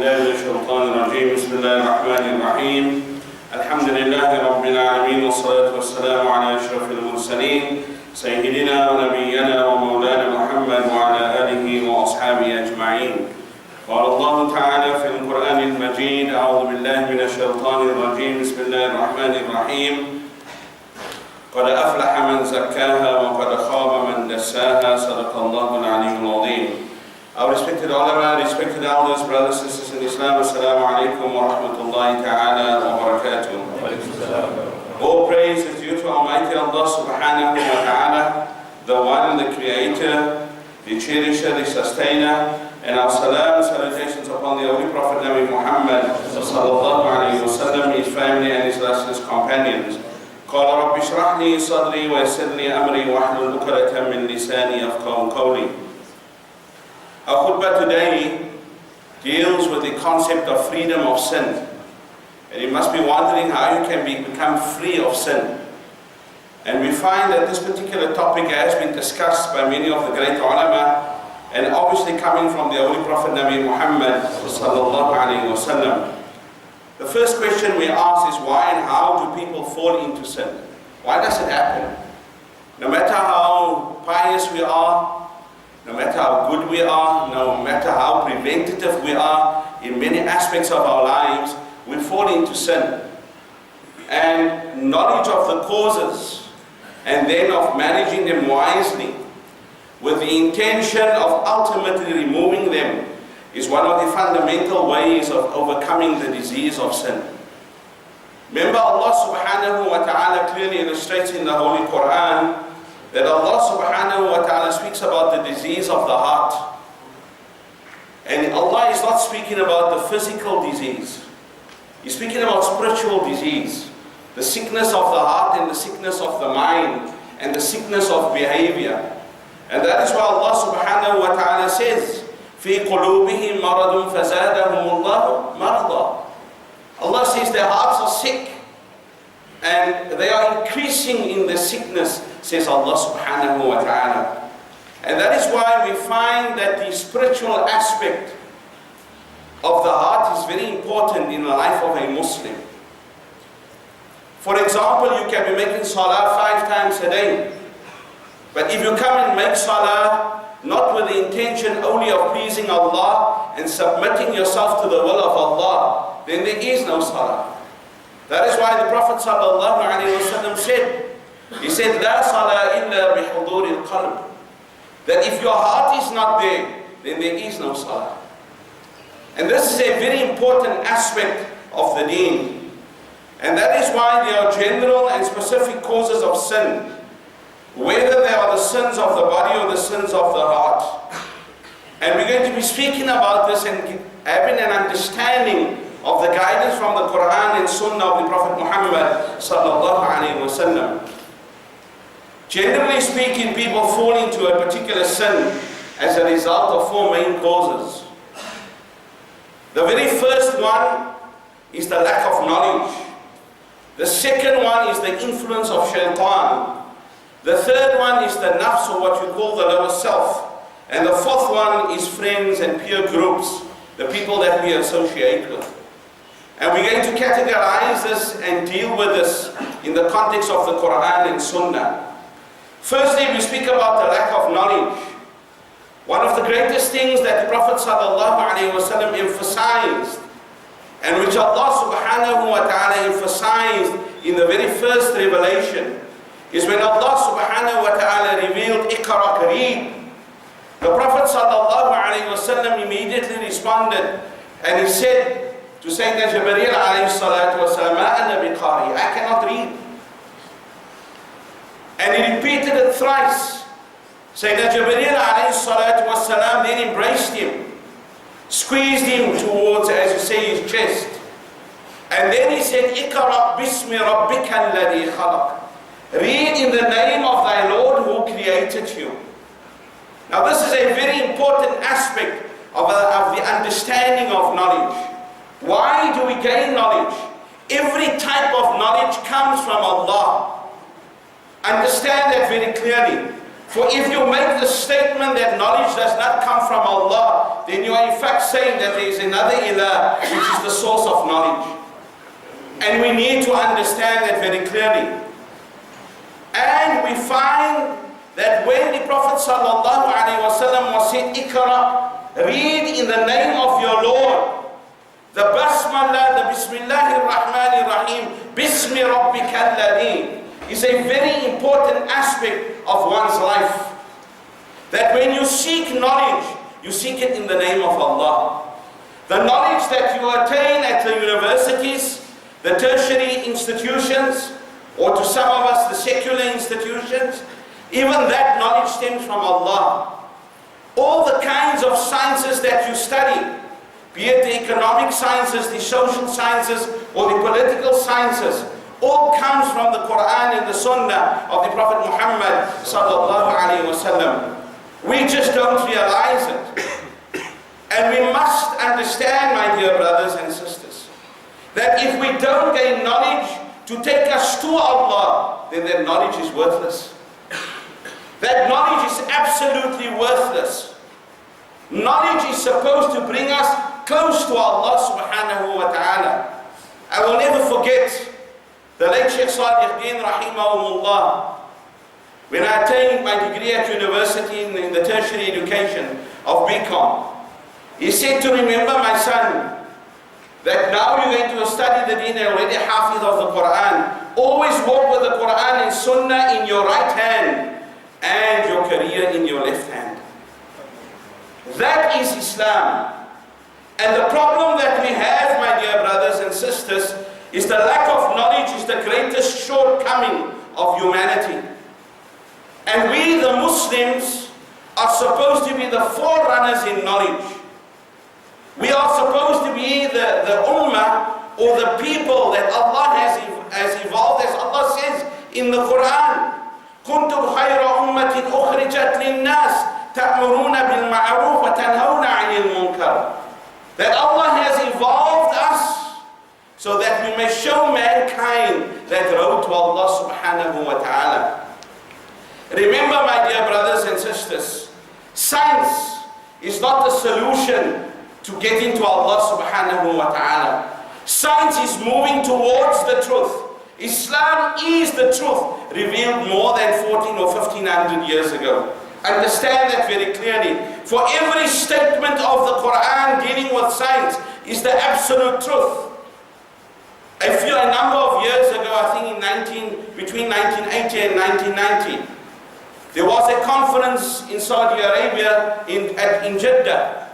بالله من الشيطان الرجيم بسم الله الرحمن الرحيم الحمد لله رب العالمين والصلاة والسلام على أشرف المرسلين سيدنا ونبينا ومولانا محمد وعلى آله وأصحابه أجمعين. قال الله تعالى في القرآن المجيد أعوذ بالله من الشيطان الرجيم بسم الله الرحمن الرحيم قد أفلح من زكاها وقد خاب من دساها صدق الله العلي العظيم. Our respected ulama, respected elders, brothers and sisters in Islam, Assalamu alaikum wa rahmatullahi ta'ala wa barakatuh. All praise is due to Almighty Allah subhanahu wa ta'ala, the one, the creator, the cherisher, the sustainer, and our salam, salutations upon the Holy Prophet Nabi Muhammad sallallahu alayhi wa sallam, his family and his illustrious companions. قال رب اشرح لي صدري ويسر لي أمري واحلل عقدة من لساني يفقهوا قولي. Our khutbah today deals with the concept of freedom of sin. And you must be wondering how you can become free of sin. And we find that this particular topic has been discussed by many of the great ulama, and obviously coming from the Holy Prophet Nabi Muhammad sallallahu alayhi wa sallam. The first question we ask is why and how do people fall into sin? Why does it happen? No matter how pious we are, no matter how good we are, no matter how preventative we are in many aspects of our lives, we fall into sin. And knowledge of the causes and then of managing them wisely with the intention of ultimately removing them is one of the fundamental ways of overcoming the disease of sin. Remember, Allah subhanahu wa ta'ala clearly illustrates in the Holy Quran that Allah subhanahu wa ta'ala speaks about the disease of the heart. And Allah is not speaking about the physical disease. He's speaking about spiritual disease. The sickness of the heart and the sickness of the mind and the sickness of behavior. And that is why Allah subhanahu wa ta'ala says, فِي قُلُوبِهِمْ مَرَضٌ فَزَادَهُمُ اللَّهُ مَرْضًا. Allah says their hearts are sick and they are increasing in the sickness, says Allah subhanahu wa ta'ala. And that is why we find that the spiritual aspect of the heart is very important in the life of a Muslim. For example, you can be making salah 5 times a day. But if you come and make salah not with the intention only of pleasing Allah and submitting yourself to the will of Allah, then there is no salah. That is why the Prophet sallallahu alaihi wasallam said, he said, "La salah illa bihudur al-qalb." That if your heart is not there, then there is no salah. And this is a very important aspect of the deen. And that is why there are general and specific causes of sin, whether they are the sins of the body or the sins of the heart. And we're going to be speaking about this and having an understanding of the guidance from the Quran and Sunnah of the Prophet Muhammad sallallahu alaihi wasallam. Generally speaking, people fall into a particular sin as a result of 4 main causes. The very first one is the lack of knowledge. The second one is the influence of shaitan. The third one is the nafs, or what you call the lower self. And the fourth one is friends and peer groups, the people that we associate with. And we're going to categorize this and deal with this in the context of the Quran and Sunnah. Firstly, we speak about the lack of knowledge. One of the greatest things that the Prophet ﷺ emphasized, and which Allah subhanahu wa ta'ala emphasized in the very first revelation, is when Allah subhanahu wa ta'ala revealed Iqra, read. The Prophet ﷺ immediately responded and he said to Sayyidina Jibreel alayhi salatu wasalam, "Ma ana biqari," I cannot read. And he repeated it thrice. Sayyidina Jibreel alayhi salatu wasalam then embraced him, squeezed him towards, as you say, his chest. And then he said, "Iqra bismi rabbika alladhi khalaq." Read in the name of thy Lord who created you. Now this is a very important aspect of the understanding of knowledge. Why do we gain knowledge? Every type of knowledge comes from Allah. Understand that very clearly. For if you make the statement that knowledge does not come from Allah, then you are in fact saying that there is another ilah which is the source of knowledge. And we need to understand that very clearly. And we find that when the Prophet ﷺ was said, Iqra, read in the name of your Lord, the Basmala, the Bismillahir Rahmanir Rahim, Bismi Rabbikal Ladhi, is a very important aspect of one's life. That when you seek knowledge, you seek it in the name of Allah. The knowledge that you attain at the universities, the tertiary institutions, or to some of us the secular institutions, even that knowledge stems from Allah. All the kinds of sciences that you study, be it the economic sciences, the social sciences, or the political sciences, all comes from the Quran and the Sunnah of the Prophet Muhammad sallallahu alaihi wasallam. We just don't realize it. And we must understand, my dear brothers and sisters, that if we don't gain knowledge to take us to Allah, then that knowledge is worthless. That knowledge is absolutely worthless. Knowledge is supposed to bring us close to Allah subhanahu wa ta'ala. I will never forget the late Sheikh rahimahullah, when I attained my degree at university in the tertiary education of BCom. He said to remember, my son, that now you're going to study the deen and already hafiz of the Quran. Always walk with the Quran and Sunnah in your right hand and your career in your left hand. That is Islam. And the problem that we have, my dear brothers and sisters, is the lack of knowledge is the greatest shortcoming of humanity. And we, the Muslims, are supposed to be the forerunners in knowledge. We are supposed to be the ummah, or the people that Allah has evolved, as Allah says in the Quran, كُنْتُمْ خَيْرَ أُمَّةٍ أُخْرِجَتْ لِلنَّاسِ تَأْمُرُونَ بِالْمَعْرُوفِ وَتَنْهَوْنَ عَنِ الْمُنْكَرِ. That Allah has evolved us so that we may show mankind that road to Allah subhanahu wa ta'ala. Remember, my dear brothers and sisters, science is not the solution to get into Allah subhanahu wa ta'ala. Science is moving towards the truth. Islam is the truth revealed more than 14 or 1500 years ago. Understand that very clearly. For every statement of the Quran dealing with science is the absolute truth. A number of years ago, I think between 1980 and 1990, there was a conference in Saudi Arabia, in Jeddah,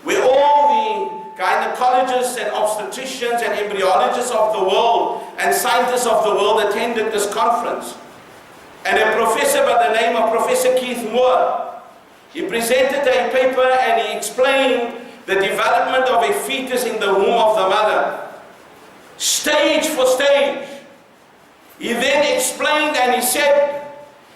where all the gynecologists and obstetricians and embryologists of the world and scientists of the world attended this conference. And a professor by the name of Professor Keith Moore, he presented a paper and he explained the development of a fetus in the womb of the mother, stage for stage. He then explained and he said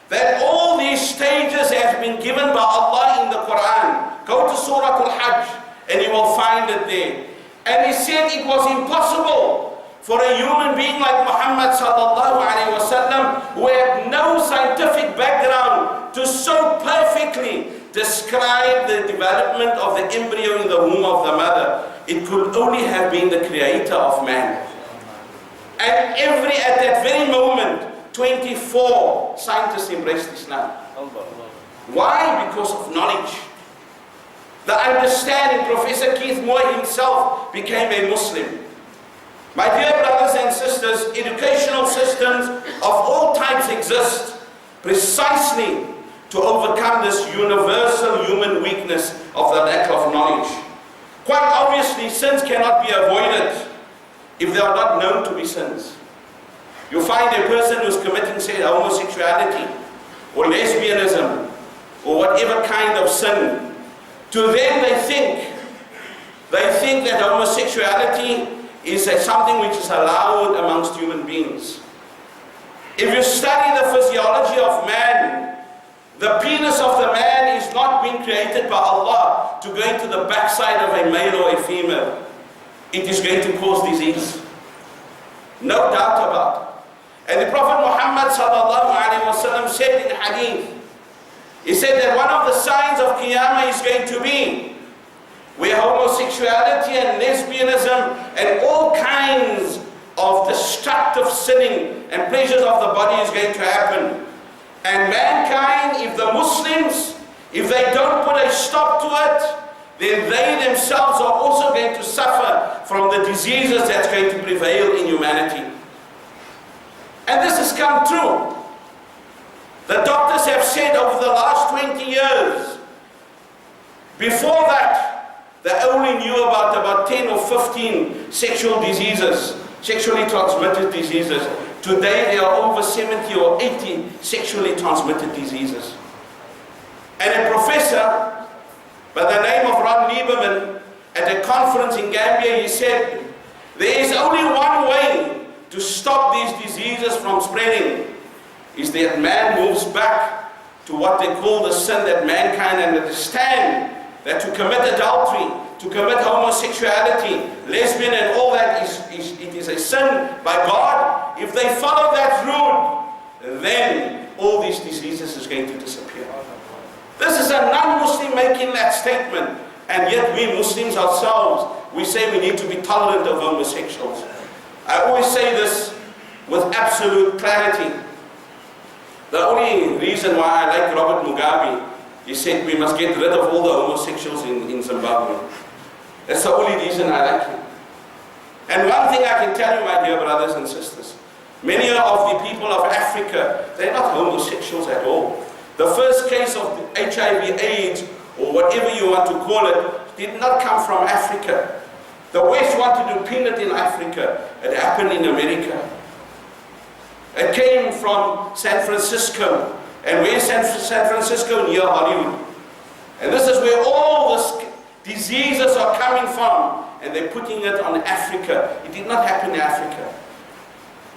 that all these stages have been given by Allah in the Quran. Go to Surah Al-Hajj and you will find it there. And he said it was impossible for a human being like Muhammad sallallahu alaihi wasallam, who had no scientific background, to so perfectly describe the development of the embryo in the womb of the mother. It could only have been the creator of man. And at that very moment, 24 scientists embraced Islam. Why? Because of knowledge. The understanding. Professor Keith Moore himself became a Muslim. My dear brothers and sisters, educational systems of all types exist precisely to overcome this universal human weakness of the lack of knowledge. Quite obviously, sins cannot be avoided if they are not known to be sins. You find a person who's committing, say, homosexuality or lesbianism or whatever kind of sin. To them, they think that homosexuality is something which is allowed amongst human beings. If you study the physiology of man, the penis of the man is not being created by Allah to go into the backside of a male or a female. It is going to cause disease. No doubt about it. And the Prophet Muhammad sallallahu alaihi wasallam said in hadith He said that one of the signs of Qiyamah is going to be where homosexuality and lesbianism and all kinds of destructive sinning and pleasures of the body is going to happen. And mankind, if the Muslims, if they don't put a stop to it, then they themselves are also going to suffer from the diseases that's going to prevail in humanity. And this has come true. The doctors have said over the last 20 years, before that, they only knew about 10 or 15 sexual diseases, sexually transmitted diseases. Today there are over 70 or 80 sexually transmitted diseases. And a professor by the name of Ron Lieberman at a conference in Gambia, he said, there is only one way to stop these diseases from spreading, is that man moves back to what they call the sin that mankind understand, that to commit adultery, to commit homosexuality, lesbian and all that it is a sin by God. If they follow that route, then all these diseases is going to disappear. This is a non-Muslim making that statement, and yet we Muslims ourselves, we say we need to be tolerant of homosexuals. I always say this with absolute clarity. The only reason why I like Robert Mugabe, he said we must get rid of all the homosexuals in Zimbabwe. That's the only reason I like him. And one thing I can tell you, my dear brothers and sisters, many of the people of Africa, they're not homosexuals at all. The first case of HIV/AIDS, or whatever you want to call it, did not come from Africa. The West wanted to pin it in Africa. It happened in America. It came from San Francisco. And where's San Francisco? Near Hollywood. And this is where all the diseases are coming from. And they're putting it on Africa. It did not happen in Africa.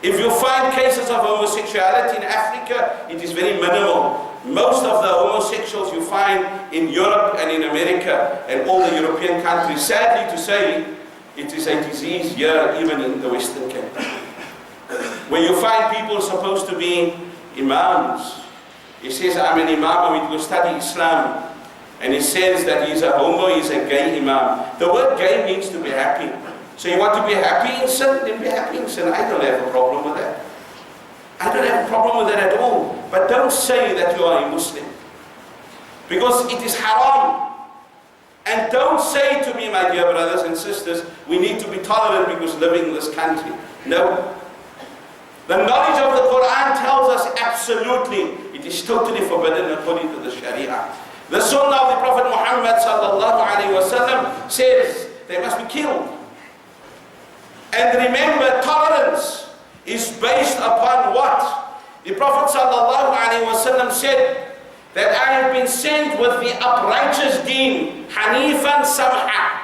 If you find cases of homosexuality in Africa, it is very minimal. Most of the homosexuals you find in Europe and in America and all the European countries, sadly to say, it is a disease here, even in the Western Cape. Where you find people supposed to be imams. He says, I'm an imam, and we go study Islam. And he says that he's a homo, he's a gay imam. The word gay means to be happy. So you want to be happy in sin? Then be happy in sin. I don't have a problem with that. I don't have a problem with that at all. But don't say that you are a Muslim, because it is haram. And don't say to me, my dear brothers and sisters, we need to be tolerant because living in this country. No. The knowledge of the Quran tells us absolutely it is totally forbidden according to the Sharia. The Sunnah of the Prophet Muhammad sallallahu alaihi wasallam says they must be killed. And remember, tolerance is based upon what? The Prophet sallallahu alaihi wasallam said that I have been sent with the uprighteous deen, Hanifan Samha.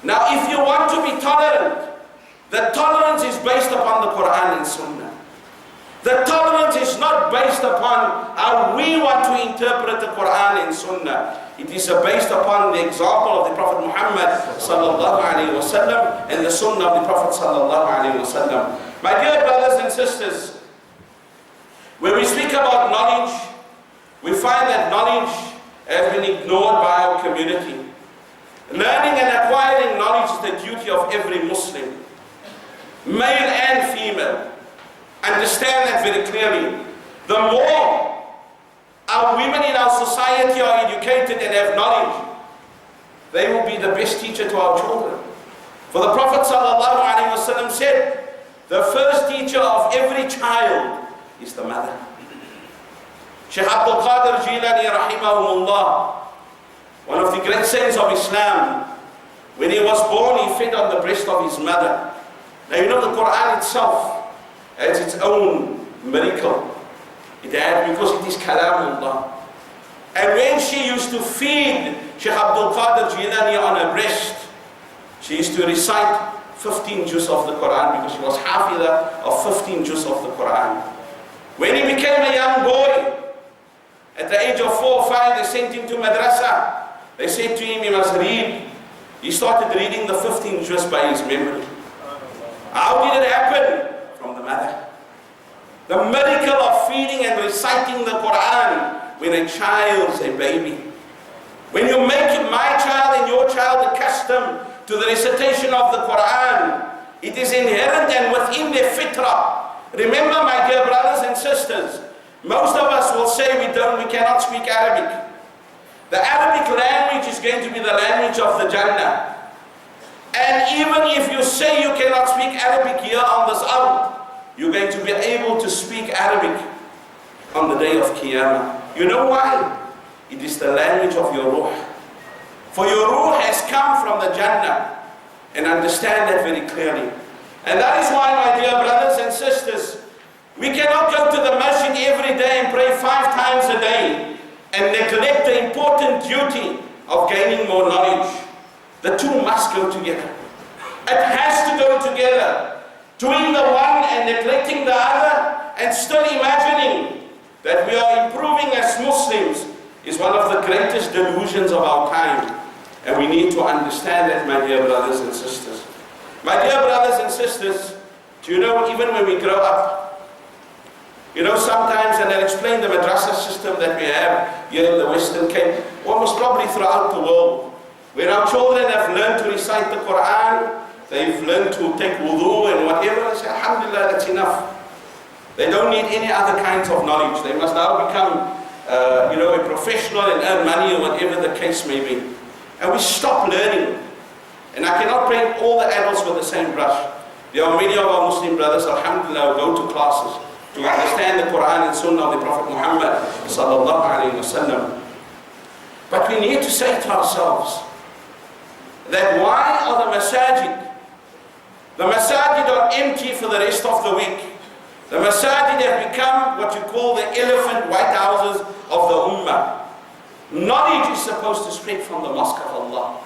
Now if you want to be tolerant, the tolerance is based upon the Quran and Sunnah. The tolerance is not based upon how we want to interpret the Quran and Sunnah. It is based upon the example of the Prophet Muhammad sallallahu alaihi wasallam and the Sunnah of the Prophet sallallahu alaihi wasallam. My dear brothers and sisters, when we speak about knowledge, we find that knowledge has been ignored by our community. Learning and acquiring knowledge is the duty of every Muslim, male and female. Understand that very clearly. The more our women in our society are educated and have knowledge, they will be the best teacher to our children. For the Prophet ﷺ said, the first teacher of every child is the mother. Sheikh Abdul rahimahullah, one of the great saints of Islam, when he was born, he fed on the breast of his mother. Now you know the Quran itself has its own miracle. It had, because it is Kalamullah. And when she used to feed Sheikh Abdul Qadir Jilani on her breast, she used to recite 15 juz of the Quran, because she was hafidah of 15 juz of the Quran. When he became a young boy, at the age of 4 or 5, they sent him to madrasa. They said to him, he must read. He started reading the 15 juz by his memory. How did it happen? From the mother. The miracle of feeding and reciting the Quran. When when a child's a baby. When you make my child and your child accustomed to the recitation of the Quran, it is inherent and within their fitrah. Remember, my dear brothers and sisters, most of us will say we cannot speak Arabic. The Arabic language is going to be the language of the Jannah. And even if you say you cannot speak Arabic here on this earth, you're going to be able to speak Arabic on the day of Qiyamah. You know why? It is the language of your ruh. For your ruh has come from the Jannah. And understand that very clearly. And that is why, my dear brothers and sisters, we cannot go to the Masjid every day and pray 5 times a day and neglect the important duty of gaining more knowledge. The two must go together. It has to go together. Doing the one and neglecting the other and still imagining that we are improving as Muslims is one of the greatest delusions of our time. And we need to understand that, my dear brothers and sisters. My dear brothers and sisters, do you know, even when we grow up, you know, sometimes, and I'll explain the madrasa system that we have here in the Western Cape, almost probably throughout the world, where our children have learned to recite the Quran, they've learned to take wudu and whatever, and say, Alhamdulillah, that's enough. They don't need any other kinds of knowledge. They must now become, you know, a professional and earn money or whatever the case may be. And we stop learning. And I cannot paint all the adults with the same brush. There are many of our Muslim brothers, alhamdulillah, who go to classes to understand the Quran and Sunnah of the Prophet Muhammad sallallahu alayhi wa sallam. But we need to say to ourselves that why are the masajid? The masajid are empty for the rest of the week. The masajid have become what you call the elephant white houses of the ummah. Knowledge is supposed to spread from the mosque of Allah.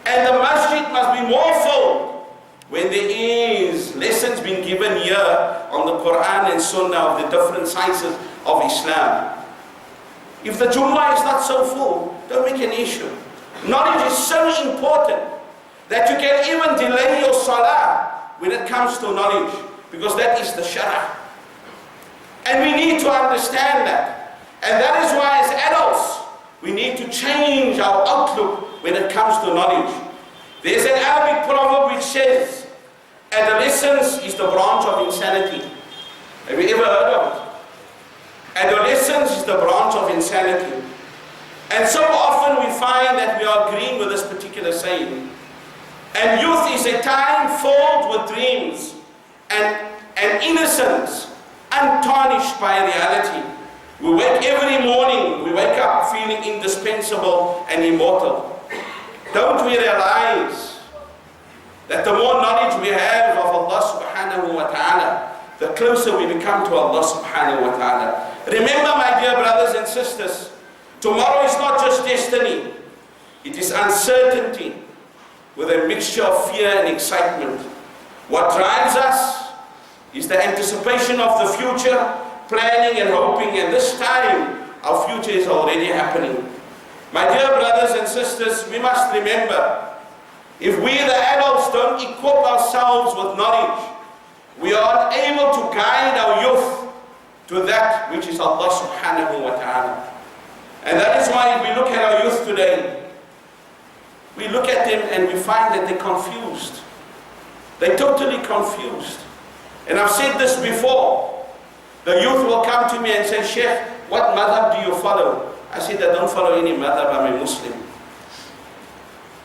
And the masjid must be more full when there is lessons being given here on the Quran and Sunnah of the different sciences of Islam. If the JUMUAH is not so full, don't make an issue. Knowledge is so important that you can even delay your salah when it comes to knowledge, because that is the shara. And we need to understand that. And that is why as adults, we need to change our outlook when it comes to knowledge. There's an Arabic proverb which says, adolescence is the branch of insanity. Have you ever heard of it? Adolescence is the branch of insanity. And so often we find that we are agreeing with this particular saying. And youth is a time filled with dreams and innocence, untarnished by reality. We wake every morning, we wake up feeling indispensable and immortal. Don't we realize that the more knowledge we have of Allah subhanahu wa ta'ala, the closer we become to Allah subhanahu wa ta'ala. Remember, my dear brothers and sisters, tomorrow is not just destiny, it is uncertainty with a mixture of fear and excitement. What drives us is the anticipation of the future, planning and hoping, and this time our future is already happening. My dear brothers and sisters, we must remember, if we the adults don't equip ourselves with knowledge, we are unable to guide our youth to that which is Allah subhanahu wa ta'ala. And that is why if we look at our youth today, we look at them and we find that they're confused. They're totally confused. And I've said this before. The youth will come to me and say, Sheikh, what madhab do you follow? I said, I don't follow any madhab, I'm a Muslim.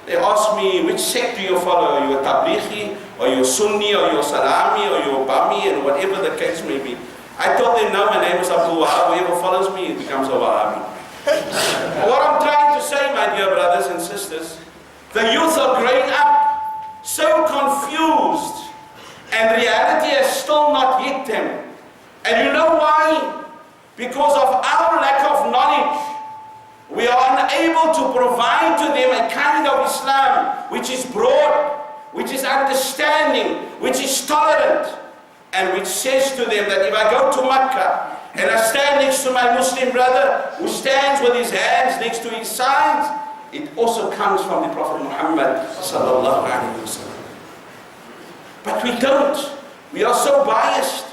They ask me, which sect do you follow? Are you a Tablighi, or you a Sunni, or you a Salami, or you a Bami, and whatever the case may be. I told them, no, my name is Abdul. Whoever follows me, it becomes a Wahabi. What I'm trying to say, my dear brothers and sisters, the youth are growing up so confused, and reality has still not hit them. And you know why? Because of our lack of knowledge, we are unable to provide to them a kind of Islam which is broad, which is understanding, which is tolerant, and which says to them that if I go to Mecca and I stand next to my Muslim brother who stands with his hands next to his sides, it also comes from the Prophet Muhammad sallallahu alaihi wasallam. But we don't. We are so biased.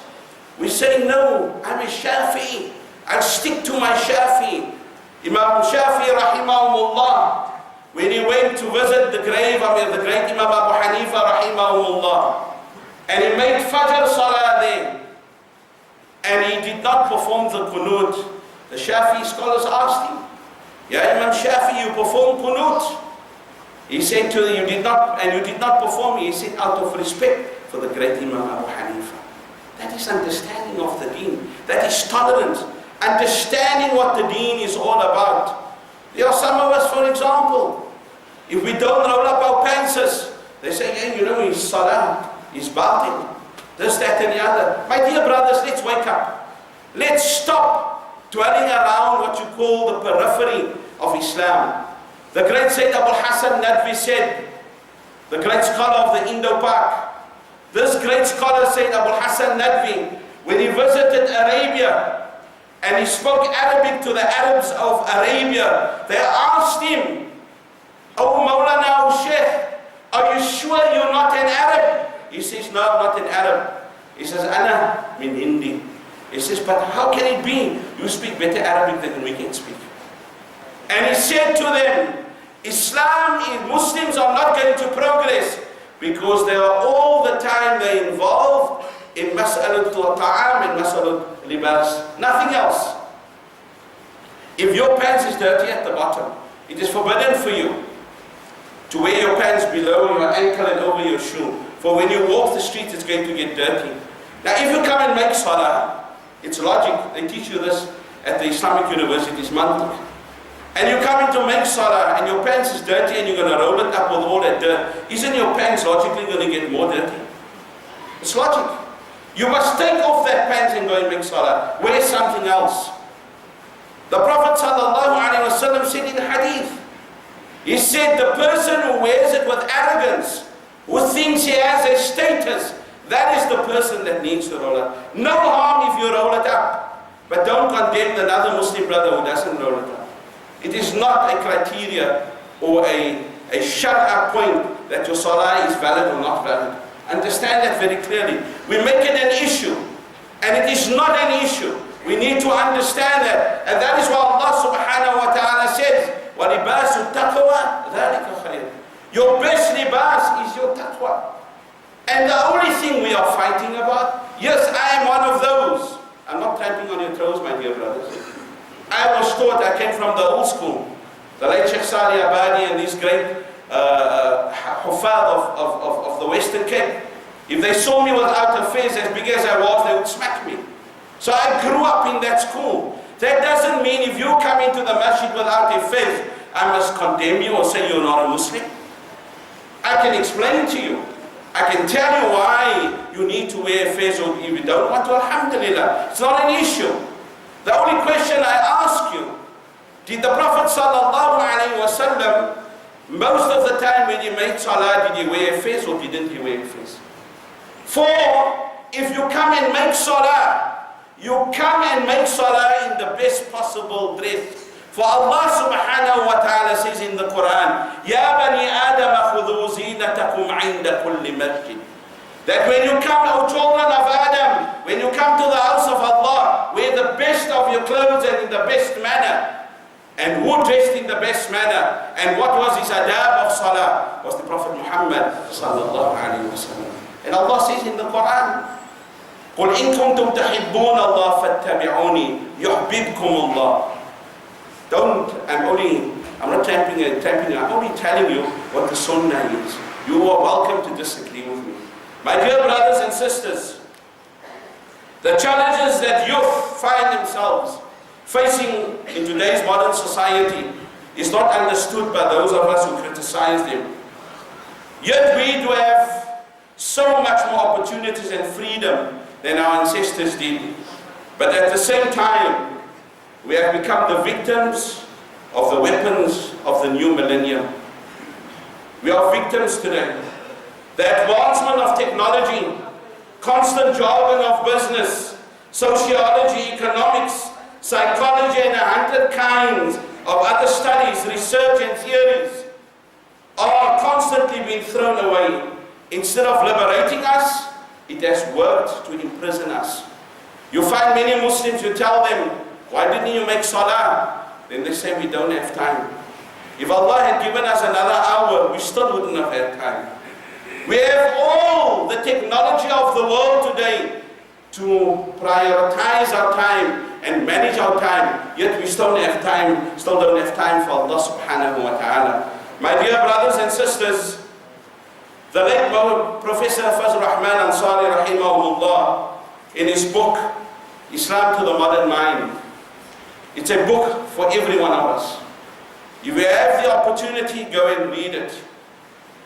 We say, no, I'm a Shafi'i. I'll stick to my Shafi'i. Imam Shafi rahimahumullah, when he went to visit the grave of the great Imam Abu Hanifa rahimahumullah, and he made Fajr Salah there, and he did not perform the Qunut, the Shafi scholars asked him, "Ya Imam Shafi, you perform Qunut?" He said to them, "You did not perform." He said, "Out of respect for the great Imam Abu Hanifa." That is understanding of the deen. That is tolerance. Understanding what the deen is all about. There are some of us, for example, if we don't roll up our pants, they say, "Hey, you know, he's salah, he's batil, this, that, and the other." My dear brothers, let's wake up. Let's stop dwelling around what you call the periphery of Islam. The great Sayyid Abul Hassan Nadvi said, the great scholar of the Indo-Pak, this great scholar Sayyid Abul Hassan Nadvi, when he visited Arabia and he spoke Arabic to the Arabs of Arabia, they asked him, "Oh Mawlana, oh Sheikh, are you sure you're not an Arab?" He says, "No, I'm not an Arab." He says, "Ana min Hindi." He says, "But how can it be? You speak better Arabic than we can speak." And he said to them, Muslims are not going to progress because they are all the time they involved in mas'alatul ta'am and mas'alatul libas, nothing else. If your pants is dirty at the bottom, it is forbidden for you to wear your pants below your ankle and over your shoe, for when you walk the street it's going to get dirty. Now if you come and make salah, it's logic, they teach you this at the Islamic universities, mantiq. And you come in to make salah and your pants is dirty and you're going to roll it up with all that dirt, isn't your pants logically going to get more dirty? It's logic. You must take off that pants and go and make salah. Wear something else. The Prophet ﷺ said in hadith, he said, the person who wears it with arrogance, who thinks he has a status, that is the person that needs to roll it. No harm if you roll it up, but don't condemn another Muslim brother who doesn't roll it up. It is not a criteria or a shut-up point that your salah is valid or not valid. Understand that very clearly. We make it an issue, and it is not an issue. We need to understand that, and that is why Allah subhanahu wa ta'ala says, وَلِبَاسُ التَّقْوَى ذَلِكَ خَيْرٌ. Your best libas is your taqwa. And the only thing we are fighting about, yes, I am one of those. I'm not tramping on your toes, my dear brothers. I was taught, I came from the old school. The late Sheikh Salih Abadi and these great Hufad of the Western Cape. If they saw me without a fez as big as I was, they would smack me. So I grew up in that school. That doesn't mean if you come into the masjid without a fez, I must condemn you or say you're not a Muslim. I can explain to you. I can tell you why you need to wear a fez, or if you don't want to, alhamdulillah. It's not an issue. The only question I ask you, did the Prophet ﷺ, most of the time when he made salah, did he wear a fez or didn't he wear a fez? For if you come and make salah, you come and make salah in the best possible dress. For Allah subhanahu wa ta'ala says in the Quran, Ya bani Adam khudhu zinatakum 'inda kulli masjid. That when you come, O children of Adam, when you come to the house of Allah, wear the best of your clothes and in the best manner. And who dressed in the best manner? And what was his adab of salah? Was the Prophet Muhammad sallallahu alayhi wa sallam. And Allah says in the Quran, قُلْ إِن كُنْتُمْ تَحِبُّونَ اللَّهَ فَاتَّبِعُونِي يُحْبِبْكُمُ اللَّهِ. I'm not tramping, I'm only telling you what the sunnah is. You are welcome to disagree with me. My dear brothers and sisters, the challenges that youth find themselves facing in today's modern society is not understood by those of us who criticize them. Yet we do have so much more opportunities and freedom than our ancestors did. But at the same time, we have become the victims of the weapons of the new millennium. We are victims today. The advancement of technology, constant jargon of business, sociology, economics, psychology, and 100 kinds of other studies, research and theories are constantly being thrown away. Instead of liberating us, it has worked to imprison us. You find many Muslims, you tell them, why didn't you make salah? then they say we don't have time. If Allah had given us another hour, we still wouldn't have had time. We have all the technology of the world today to prioritize our time and manage our time, yet we still don't have time for Allah subhanahu wa ta'ala. My dear brothers and sisters, the late Professor Fazl Rahman Ansari rahimahullah, in his book, Islam to the Modern Mind, it's a book for every one of us. If you have the opportunity, go and read it.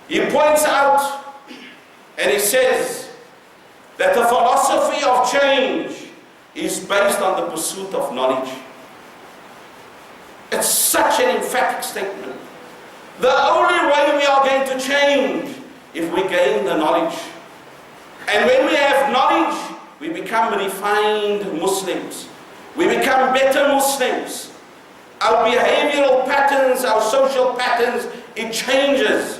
He points out and he says that the philosophy of change is based on the pursuit of knowledge. It's such an emphatic statement. The only way we are going to change if we gain the knowledge. And when we have knowledge, we become refined Muslims. We become better Muslims. Our behavioral patterns, our social patterns, it changes.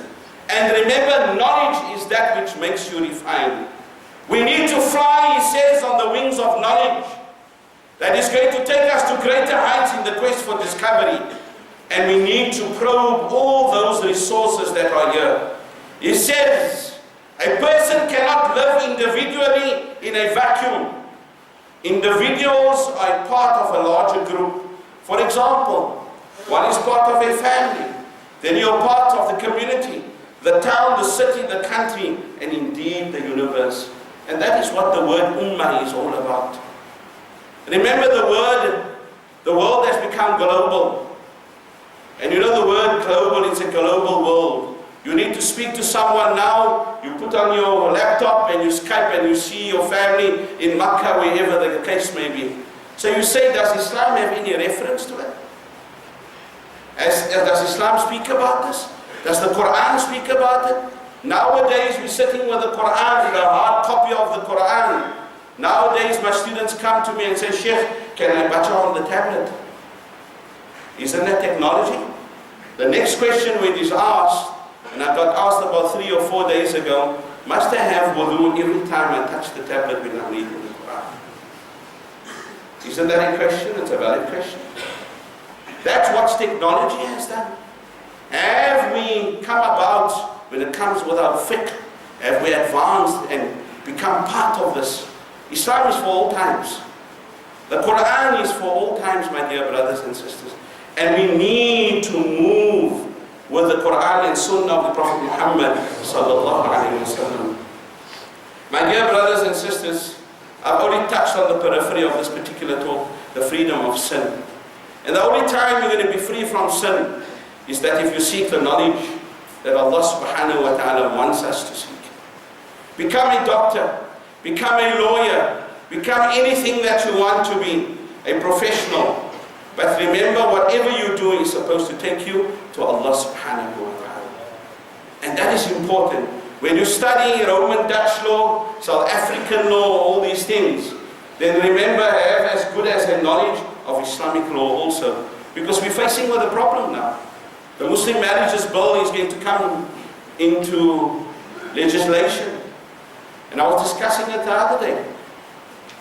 And remember, knowledge is that which makes you refined. We need to fly, he says, on the wings of knowledge. That is going to take us to greater heights in the quest for discovery. And we need to probe all those resources that are here. He says, a person cannot live individually in a vacuum. Individuals are part of a larger group. For example, one is part of a family, then you're part of the community, the town, the city, the country, and indeed the universe. And that is what the word ummah is all about. Remember the world has become global. And you know the word global, it's a global world. You need to speak to someone now, you put on your laptop and you Skype and you see your family in Makkah, wherever the case may be. So you say, does Islam have any reference to it? Does Islam speak about this? Does the Quran speak about it? Nowadays we're sitting with the Quran, the hard copy of the Quran. Nowadays my students come to me and say, Sheikh, can I bacha on the tablet? Isn't that technology? The next question which is asked, and I got asked about 3 or 4 days ago, must I have wudu every time I touch the tablet when I'm reading the Quran? Isn't that a question? It's a valid question. That's what technology has done. Have we come about, when it comes with our fiqh, have we advanced and become part of this? Islam is for all times. The Quran is for all times, my dear brothers and sisters. And we need to move with the Quran and Sunnah of the Prophet Muhammad sallallahu alaihi wasallam. My dear brothers and sisters, I've only touched on the periphery of this particular talk, the freedom of sin. And the only time you're going to be free from sin is that if you seek the knowledge that Allah subhanahu wa ta'ala wants us to seek. Become a doctor, become a lawyer, become anything that you want to be, a professional. But remember, whatever you do is supposed to take you to Allah subhanahu wa ta'ala. And that is important. When you study Roman Dutch law, South African law, all these things, then remember, have as good as a knowledge of Islamic law also. Because we're facing with a problem now. The Muslim Marriages Bill is going to come into legislation. And I was discussing it the other day.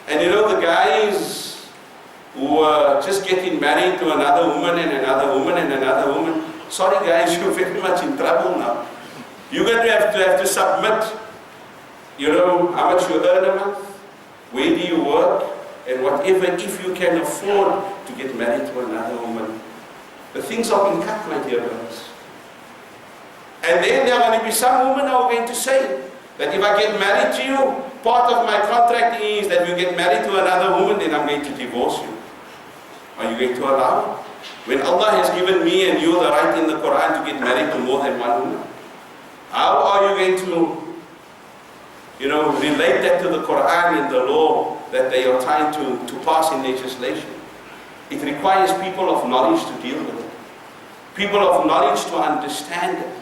And you know, the guys who are just getting married to another woman and another woman and another woman, sorry guys, you're very much in trouble now. You're going to have to submit, you know, how much you earn a month, where do you work, and whatever, if you can afford to get married to another woman. The things are being cut, my dear brothers. And then there are going to be some women who are going to say that if I get married to you, part of my contract is that you get married to another woman, then I'm going to divorce you. Are you going to allow it? When Allah has given me and you the right in the Quran to get married to more than one woman, how are you going to, you know, relate that to the Quran and the law that they are trying to pass in legislation? It requires people of knowledge to deal with it. People of knowledge to understand it.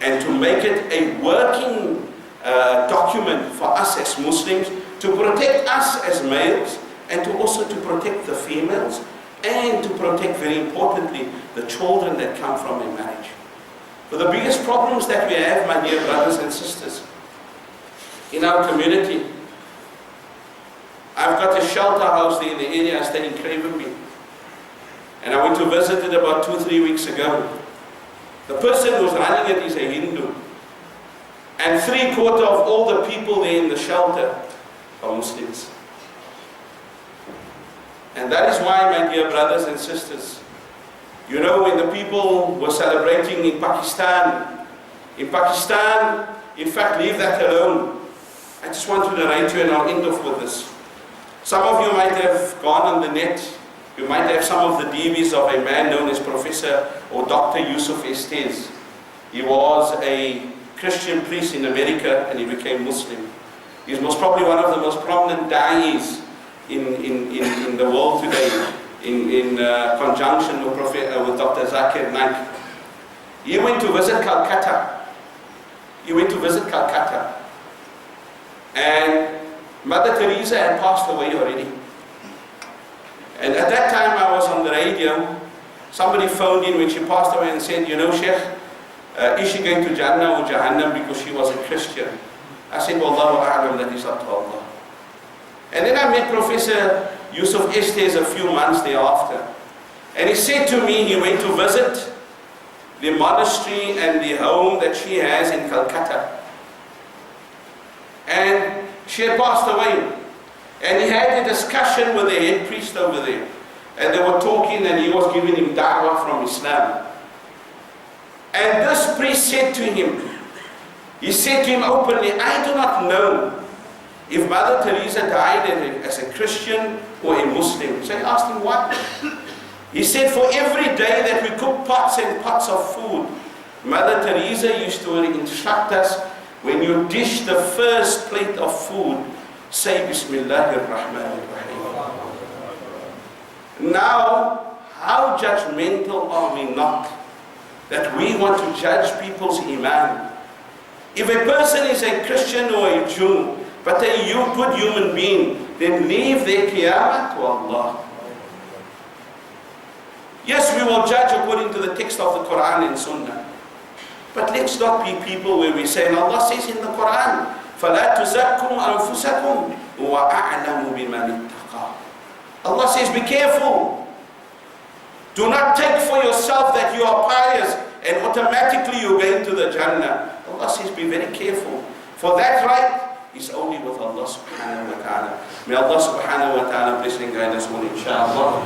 And to make it a working document for us as Muslims, to protect us as males, and to also to protect the females, and to protect, very importantly, the children that come from a marriage. But the biggest problems that we have, my dear brothers and sisters, in our community, I've got a shelter house there in the area I stay in Cravenby. And I went to visit it about 2-3 weeks ago. The person who's running it is a Hindu. And 3/4 of all the people there in the shelter are Muslims. And that is why, my dear brothers and sisters, you know, when the people were celebrating in Pakistan, in fact, leave that alone. I just want to narrate to you, and I'll end off with this. Some of you might have gone on the net. You might have some of the DVDs of a man known as Professor or Dr. Yusuf Estes. He was a Christian priest in America and he became Muslim. He was probably one of the most prominent da'is in the world today, in conjunction with Dr. Zakir Naik. He went to visit Calcutta. And Mother Teresa had passed away already. And at that time I was on the radio. Somebody phoned in when she passed away and said, you know, Sheikh, is she going to Jannah or Jahannam because she was a Christian? I said, Wallahu a'lam, that is up to Allah. And then I met Professor Yusuf Estes a few months thereafter. And he said to me, he went to visit the monastery and the home that she has in Calcutta. And she had passed away. And he had a discussion with the head priest over there. And they were talking and he was giving him da'wah from Islam. And this priest said to him, openly, I do not know if Mother Teresa died as a Christian or a Muslim. So I asked him what? He said, for every day that we cook pots and pots of food, Mother Teresa used to instruct us, when you dish the first plate of food, say Bismillahir Rahmanir Rahim. Now, how judgmental are we not that we want to judge people's iman? If a person is a Christian or a Jew, but a good human being, then leave their qiyamah to Allah. Yes, we will judge according to the text of the Quran and Sunnah. But let's not be people where we say, and Allah says in the Quran, فَلَا تُزَكُّمْ أَنفُسَكُمْ وَأَعْلَمُ بِمَنِ اتَّقَى. Allah says, be careful. Do not take for yourself that you are pious and automatically you're going to the Jannah. Allah says, be very careful. For that right is only with Allah subhanahu wa ta'ala. May Allah subhanahu wa ta'ala bless and guide us all, inshaAllah.